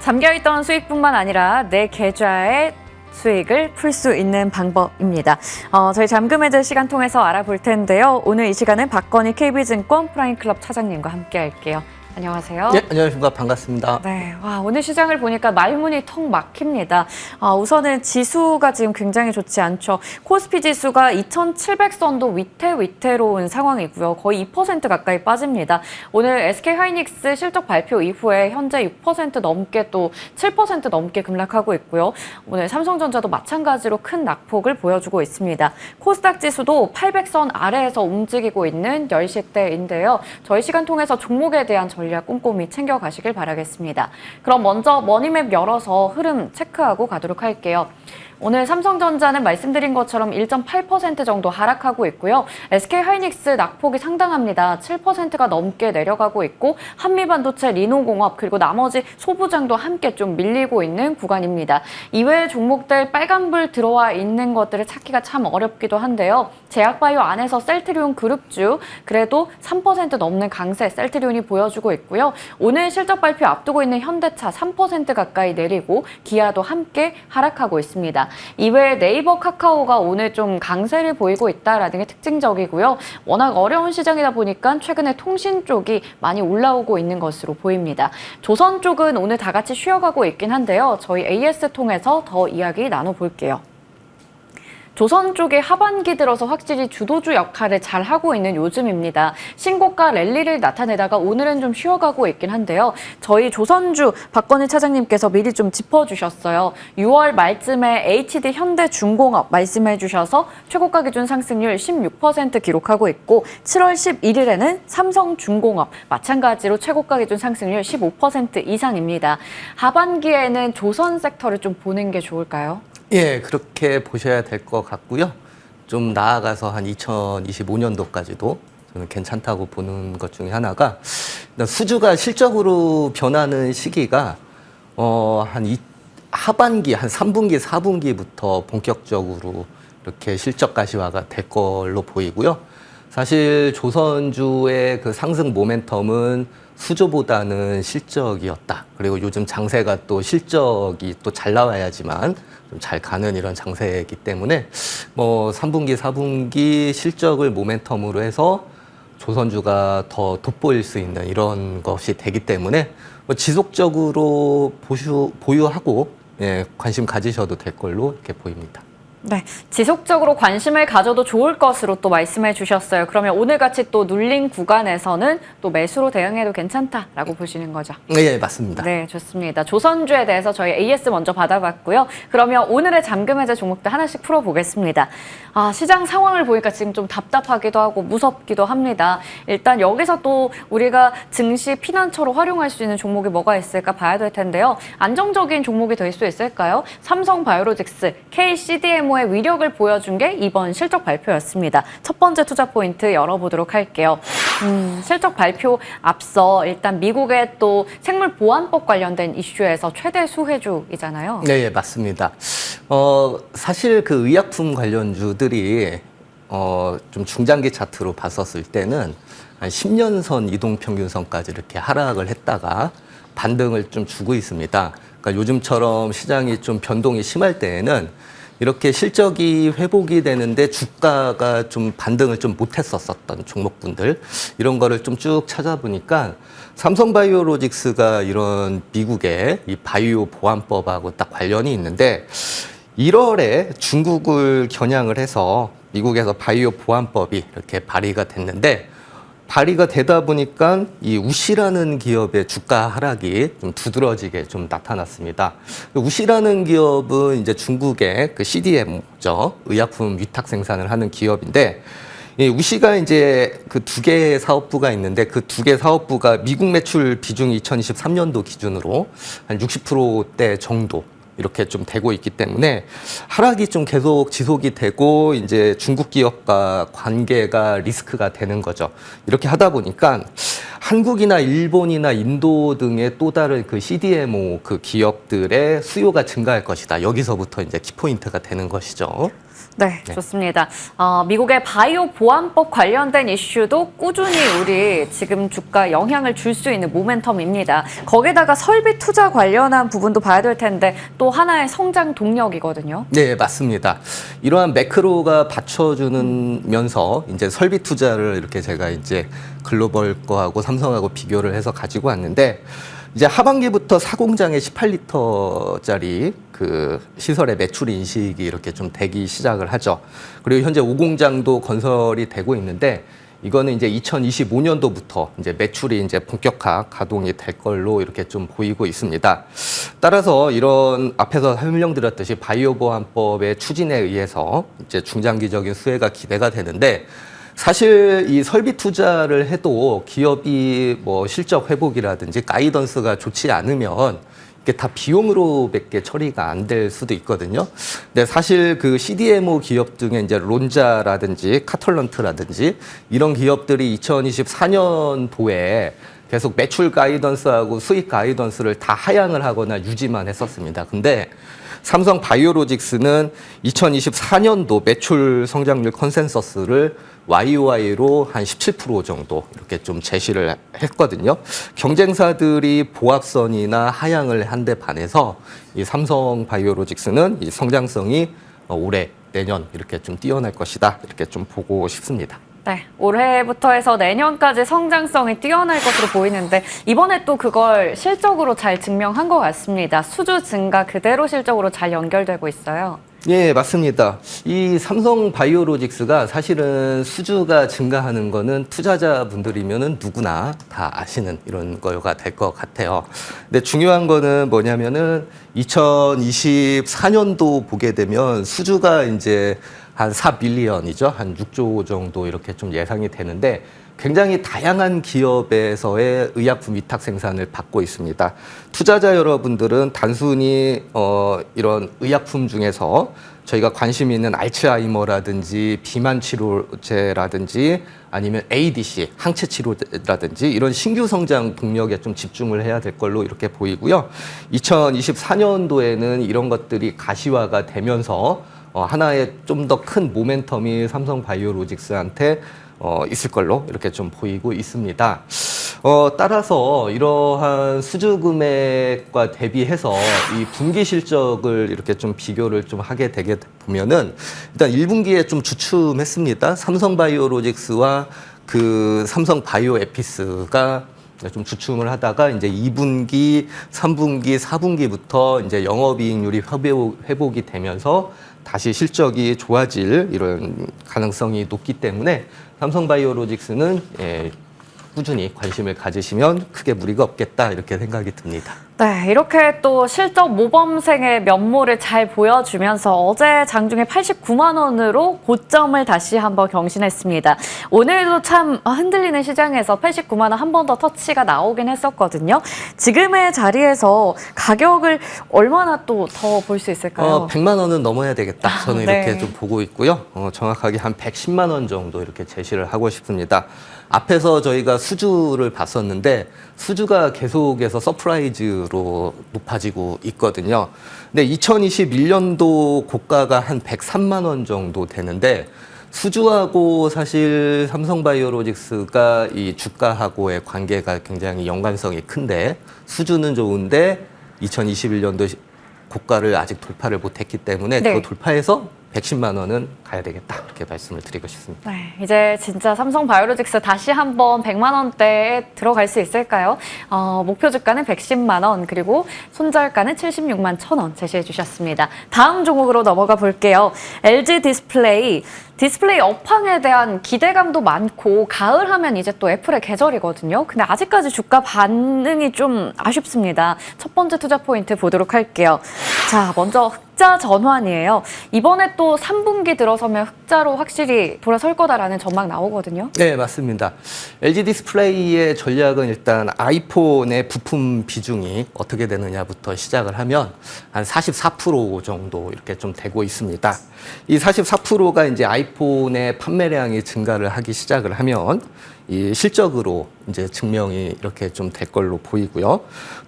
잠겨있던 수익뿐만 아니라 내 계좌의 수익을 풀 수 있는 방법입니다. 저희 잠금 해제 시간 통해서 알아볼 텐데요. 오늘 이 시간은 박건희 KB증권 프라임클럽 차장님과 함께 할게요. 안녕하세요. 네, 안녕하십니까. 반갑습니다. 네, 와, 오늘 시장을 보니까 말문이 턱 막힙니다. 우선은 지수가 지금 굉장히 좋지 않죠. 코스피 지수가 2,700선도 위태로운 상황이고요. 거의 2% 가까이 빠집니다. 오늘 SK하이닉스 실적 발표 이후에 현재 6% 넘게 또 7% 넘게 급락하고 있고요. 오늘 삼성전자도 마찬가지로 큰 낙폭을 보여주고 있습니다. 코스닥 지수도 800선 아래에서 움직이고 있는 10시대인데요. 저희 시간 통해서 종목에 대한 전략 꼼꼼히 챙겨가시길 바라겠습니다. 그럼 먼저 머니맵 열어서 흐름 체크하고 가도록 할게요. 오늘 삼성전자는 말씀드린 것처럼 1.8% 정도 하락하고 있고요. SK하이닉스 낙폭이 상당합니다. 7%가 넘게 내려가고 있고 한미반도체, 리노공업 그리고 나머지 소부장도 함께 좀 밀리고 있는 구간입니다. 이외의 종목들 빨간불 들어와 있는 것들을 찾기가 참 어렵기도 한데요. 제약바이오 안에서 셀트리온 그룹주 그래도 3% 넘는 강세 셀트리온이 보여주고 있고요. 오늘 실적 발표 앞두고 있는 현대차 3% 가까이 내리고 기아도 함께 하락하고 있습니다. 이외에 네이버, 카카오가 오늘 좀 강세를 보이고 있다라는 게 특징적이고요. 워낙 어려운 시장이다 보니까 최근에 통신 쪽이 많이 올라오고 있는 것으로 보입니다. 조선 쪽은 오늘 다 같이 쉬어가고 있긴 한데요. 저희 AS 통해서 더 이야기 나눠볼게요. 조선 쪽의 하반기 들어서 확실히 주도주 역할을 잘 하고 있는 요즘입니다. 신고가 랠리를 나타내다가 오늘은 좀 쉬어가고 있긴 한데요. 저희 조선주 박건희 차장님께서 미리 좀 짚어주셨어요. 6월 말쯤에 HD 현대중공업 말씀해 주셔서 최고가 기준 상승률 16% 기록하고 있고 7월 11일에는 삼성중공업 마찬가지로 최고가 기준 상승률 15% 이상입니다. 하반기에는 조선 섹터를 좀 보는 게 좋을까요? 예, 그렇게 보셔야 될 것 같고요. 좀 나아가서 한 2025년도까지도 저는 괜찮다고 보는 것 중에 하나가 수주가 실적으로 변하는 시기가 하반기, 한 3분기, 4분기부터 본격적으로 이렇게 실적 가시화가 될 걸로 보이고요. 사실 조선주의 그 상승 모멘텀은 수주보다는 실적이었다. 그리고 요즘 장세가 또 실적이 또 잘 나와야지만 좀 잘 가는 이런 장세이기 때문에 뭐 3분기, 4분기 실적을 모멘텀으로 해서 조선주가 더 돋보일 수 있는 이런 것이 되기 때문에 뭐 지속적으로 보유하고 예, 관심 가지셔도 될 걸로 이렇게 보입니다. 네, 지속적으로 관심을 가져도 좋을 것으로 또 말씀해 주셨어요. 그러면 오늘같이 또 눌린 구간에서는 또 매수로 대응해도 괜찮다라고 보시는 거죠? 네, 맞습니다. 네, 좋습니다. 조선주에 대해서 저희 AS 먼저 받아봤고요. 그러면 오늘의 잠금 해제 종목들 하나씩 풀어보겠습니다. 시장 상황을 보니까 지금 좀 답답하기도 하고 무섭기도 합니다. 일단 여기서 또 우리가 증시 피난처로 활용할 수 있는 종목이 뭐가 있을까 봐야 될 텐데요. 안정적인 종목이 될 수 있을까요? 삼성바이오로직스, KCDMO의 위력을 보여준 게 이번 실적 발표였습니다. 첫 번째 투자 포인트 열어보도록 할게요. 실적 발표 앞서 일단 미국의 또 생물보안법 관련된 이슈에서 최대 수혜주이잖아요. 네, 맞습니다. 사실 그 의약품 관련주들이 좀 중장기 차트로 봤었을 때는 한 10년선 이동평균선까지 이렇게 하락을 했다가 반등을 좀 주고 있습니다. 그러니까 요즘처럼 시장이 좀 변동이 심할 때에는 이렇게 실적이 회복이 되는데 주가가 좀 반등을 좀 못했었던 종목군들 이런 거를 좀 쭉 찾아보니까 삼성바이오로직스가 이런 미국의 이 바이오 보안법하고 딱 관련이 있는데 1월에 중국을 겨냥을 해서 미국에서 바이오 보안법이 이렇게 발의가 됐는데 발의가 되다 보니까 이 우시라는 기업의 주가 하락이 좀 두드러지게 좀 나타났습니다. 우시라는 기업은 이제 중국의 그 CDMO죠. 의약품 위탁 생산을 하는 기업인데 이 우시가 이제 그 두 개의 사업부가 있는데 그 두 개 사업부가 미국 매출 비중이 2023년도 기준으로 한 60%대 정도 이렇게 좀 되고 있기 때문에 하락이 좀 계속 지속이 되고 이제 중국 기업과 관계가 리스크가 되는 거죠. 이렇게 하다 보니까 한국이나 일본이나 인도 등의 또 다른 그 CDMO 그 기업들의 수요가 증가할 것이다. 여기서부터 이제 키포인트가 되는 것이죠. 네, 좋습니다. 미국의 바이오 보안법 관련된 이슈도 꾸준히 우리 지금 주가 영향을 줄 수 있는 모멘텀입니다. 거기다가 설비 투자 관련한 부분도 봐야 될 텐데 또 하나의 성장 동력이거든요. 네, 맞습니다. 이러한 매크로가 받쳐주면서 이제 설비 투자를 이렇게 제가 이제 글로벌 거하고 삼성하고 비교를 해서 가지고 왔는데 이제 하반기부터 4공장에 18리터짜리 그 시설의 매출 인식이 이렇게 좀 되기 시작을 하죠. 그리고 현재 5공장도 건설이 되고 있는데 이거는 이제 2025년도부터 이제 매출이 이제 본격화 가동이 될 걸로 이렇게 좀 보이고 있습니다. 따라서 이런 앞에서 설명드렸듯이 바이오 보안법의 추진에 의해서 이제 중장기적인 수혜가 기대가 되는데 사실 이 설비 투자를 해도 기업이 뭐 실적 회복이라든지 가이던스가 좋지 않으면 이게 다 비용으로밖에 처리가 안 될 수도 있거든요. 근데 사실 그 CDMO 기업 중에 이제 론자라든지 카털런트라든지 이런 기업들이 2024년도에 계속 매출 가이던스하고 수익 가이던스를 다 하향을 하거나 유지만 했었습니다. 근데 삼성 바이오로직스는 2024년도 매출 성장률 컨센서스를 YOY로 한 17% 정도 이렇게 좀 제시를 했거든요. 경쟁사들이 보합선이나 하향을 한 데 반해서 이 삼성 바이오로직스는 이 성장성이 올해, 내년 이렇게 좀 뛰어날 것이다. 이렇게 좀 보고 싶습니다. 네, 올해부터 해서 내년까지 성장성이 뛰어날 것으로 보이는데 이번에 또 그걸 실적으로 잘 증명한 것 같습니다. 수주 증가 그대로 실적으로 잘 연결되고 있어요. 예, 맞습니다. 이 삼성 바이오로직스가 사실은 수주가 증가하는 거는 투자자분들이면은 누구나 다 아시는 이런 거가 될 것 같아요. 근데 중요한 거는 뭐냐면은 2024년도 보게 되면 수주가 이제 한 4빌리언이죠. 한 6조 정도 이렇게 좀 예상이 되는데 굉장히 다양한 기업에서의 의약품 위탁 생산을 받고 있습니다. 투자자 여러분들은 단순히 이런 의약품 중에서 저희가 관심 있는 알츠하이머라든지 비만 치료제라든지 아니면 ADC 항체 치료라든지 이런 신규 성장 동력에 좀 집중을 해야 될 걸로 이렇게 보이고요. 2024년도에는 이런 것들이 가시화가 되면서 하나의 좀 더 큰 모멘텀이 삼성 바이오로직스한테 있을 걸로 이렇게 좀 보이고 있습니다. 따라서 이러한 수주 금액과 대비해서 이 분기 실적을 이렇게 좀 비교를 좀 하게 되게 보면은 일단 1분기에 좀 주춤했습니다. 삼성 바이오로직스와 그 삼성 바이오에피스가 좀 주춤을 하다가 이제 2분기, 3분기, 4분기부터 이제 영업이익률이 회복이 되면서 다시 실적이 좋아질 이런 가능성이 높기 때문에 삼성바이오로직스는 꾸준히 관심을 가지시면 크게 무리가 없겠다 이렇게 생각이 듭니다. 네, 이렇게 또 실적 모범생의 면모를 잘 보여주면서 어제 장중에 89만 원으로 고점을 다시 한번 경신했습니다. 오늘도 참 흔들리는 시장에서 89만 원 한 번 더 터치가 나오긴 했었거든요. 지금의 자리에서 가격을 얼마나 또 더 볼 수 있을까요? 100만 원은 넘어야 되겠다. 저는 네. 이렇게 좀 보고 있고요. 정확하게 한 110만 원 정도 이렇게 제시를 하고 싶습니다. 앞에서 저희가 수주를 봤었는데 수주가 계속해서 서프라이즈로 높아지고 있거든요. 근데 2021년도 고가가 한 103만 원 정도 되는데 수주하고 사실 삼성바이오로직스가 이 주가하고의 관계가 굉장히 연관성이 큰데 수주는 좋은데 2021년도 고가를 아직 돌파를 못했기 때문에 네. 그거 돌파해서 110만 원은 가야 되겠다 이렇게 말씀을 드리고 싶습니다. 네, 이제 진짜 삼성 바이오로직스 다시 한번 100만 원대에 들어갈 수 있을까요? 목표 주가는 110만 원 그리고 손절가는 76만 1,000원 제시해 주셨습니다. 다음 종목으로 넘어가 볼게요. LG 디스플레이 업황에 대한 기대감도 많고 가을 하면 이제 또 애플의 계절이거든요. 근데 아직까지 주가 반응이 좀 아쉽습니다. 첫 번째 투자 포인트 보도록 할게요. 자, 먼저 흑자 전환이에요. 이번에 또 3분기 들어서면 흑자로 확실히 돌아설 거다라는 전망 나오거든요. 네, 맞습니다. LG 디스플레이의 전략은 일단 아이폰의 부품 비중이 어떻게 되느냐부터 시작을 하면 한 44% 정도 이렇게 좀 되고 있습니다. 이 44%가 이제 아이폰의 판매량이 증가를 하기 시작을 하면 이 실적으로 이제 증명이 이렇게 좀 될 걸로 보이고요.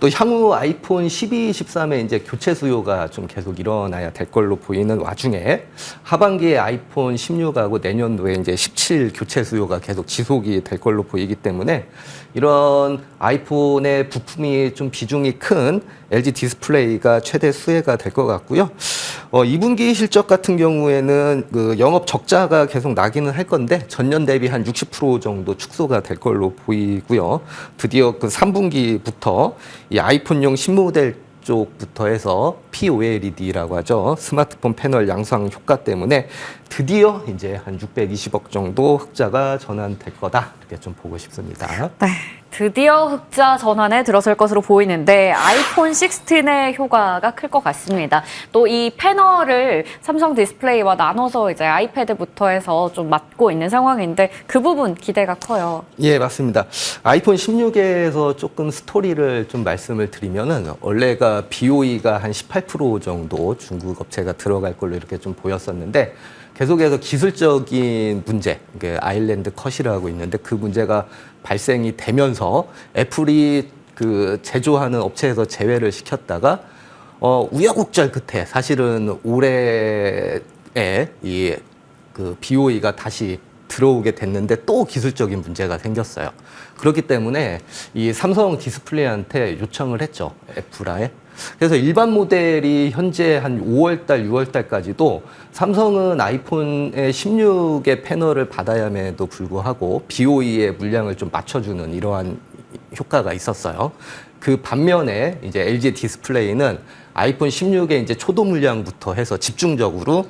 또 향후 아이폰 12, 13의 이제 교체 수요가 좀 계속 일어나야 될 걸로 보이는 와중에 하반기에 아이폰 16하고 내년도에 이제 17 교체 수요가 계속 지속이 될 걸로 보이기 때문에 이런 아이폰의 부품이 좀 비중이 큰 LG 디스플레이가 최대 수혜가 될 것 같고요. 2분기 실적 같은 경우에는 그 영업 적자가 계속 나기는 할 건데 전년 대비 한 60% 정도 축소가 될 걸로 보이고요. 드디어 그 3분기부터 이 아이폰용 신모델 쪽부터 해서 POLED라고 하죠. 스마트폰 패널 양상 효과 때문에 드디어 이제 한 620억 정도 흑자가 전환될 거다. 이렇게 좀 보고 싶습니다. 네, 드디어 흑자 전환에 들어설 것으로 보이는데 아이폰 16의 효과가 클 것 같습니다. 또 이 패널을 삼성 디스플레이와 나눠서 이제 아이패드부터 해서 좀 맡고 있는 상황인데 그 부분 기대가 커요. 예, 맞습니다. 아이폰 16에서 조금 스토리를 좀 말씀을 드리면은 원래가 BOE가 한 18% 정도 중국 업체가 들어갈 걸로 이렇게 좀 보였었는데 계속해서 기술적인 문제, 이게 아일랜드 컷이라고 있는데 그 문제가 발생이 되면서 애플이 그 제조하는 업체에서 제외를 시켰다가 우여곡절 끝에 사실은 올해에 이 그 BOE가 다시 들어오게 됐는데 또 기술적인 문제가 생겼어요. 그렇기 때문에 이 삼성 디스플레이한테 요청을 했죠. 애플아에. 그래서 일반 모델이 현재 한 5월달, 6월달까지도 삼성은 아이폰의 16의 패널을 받아야 함에도 불구하고 BOE의 물량을 좀 맞춰주는 이러한 효과가 있었어요. 그 반면에 이제 LG 디스플레이는 아이폰 16의 이제 초도 물량부터 해서 집중적으로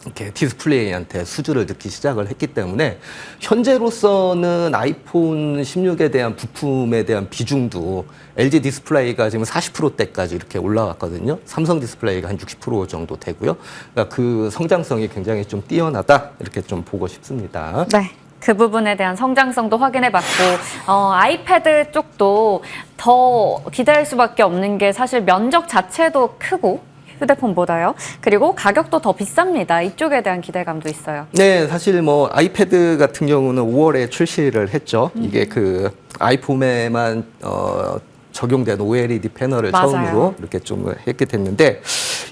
이렇게 디스플레이한테 수주를 넣기 시작을 했기 때문에 현재로서는 아이폰 16에 대한 부품에 대한 비중도 LG 디스플레이가 지금 40%대까지 이렇게 올라왔거든요. 삼성 디스플레이가 한 60% 정도 되고요. 그러니까 그 성장성이 굉장히 좀 뛰어나다 이렇게 좀 보고 싶습니다. 네. 그 부분에 대한 성장성도 확인해봤고 아이패드 쪽도 더 기대할 수밖에 없는 게 사실 면적 자체도 크고 휴대폰보다요. 그리고 가격도 더 비쌉니다. 이쪽에 대한 기대감도 있어요. 네, 사실 뭐 아이패드 같은 경우는 5월에 출시를 했죠. 이게 그 아이폰에만 적용된 OLED 패널을 맞아요. 처음으로 이렇게 좀 했게 됐는데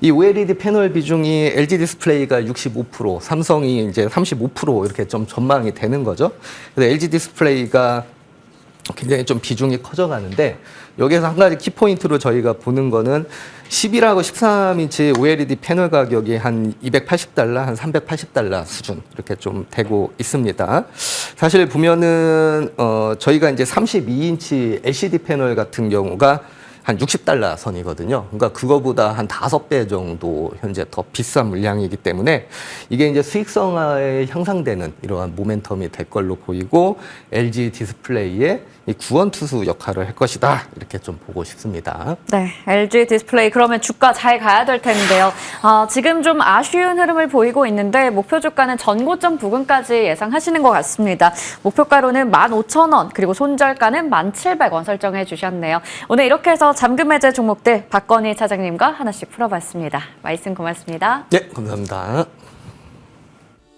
이 OLED 패널 비중이 LG 디스플레이가 65%, 삼성이 이제 35% 이렇게 좀 전망이 되는 거죠. 그래서 LG 디스플레이가 굉장히 좀 비중이 커져가는데 여기에서 한 가지 키포인트로 저희가 보는 거는 11하고 13인치 OLED 패널 가격이 한 $280, 한 $380 수준 이렇게 좀 되고 있습니다. 사실 보면은 저희가 이제 32인치 LCD 패널 같은 경우가 한 $60 선이거든요. 그러니까 그거보다 한 5배 정도 현재 더 비싼 물량이기 때문에 이게 이제 수익성화에 향상되는 이러한 모멘텀이 될 걸로 보이고 LG 디스플레이의 이 구원투수 역할을 할 것이다. 이렇게 좀 보고 싶습니다. 네, LG 디스플레이 그러면 주가 잘 가야 될 텐데요. 지금 좀 아쉬운 흐름을 보이고 있는데 목표 주가는 전고점 부근까지 예상하시는 것 같습니다. 목표가로는 15,000원 그리고 손절가는 1,700원 설정해 주셨네요. 오늘 이렇게 해서 잠금 해제 종목들 박건희 차장님과 하나씩 풀어봤습니다. 말씀 고맙습니다. 네, 감사합니다.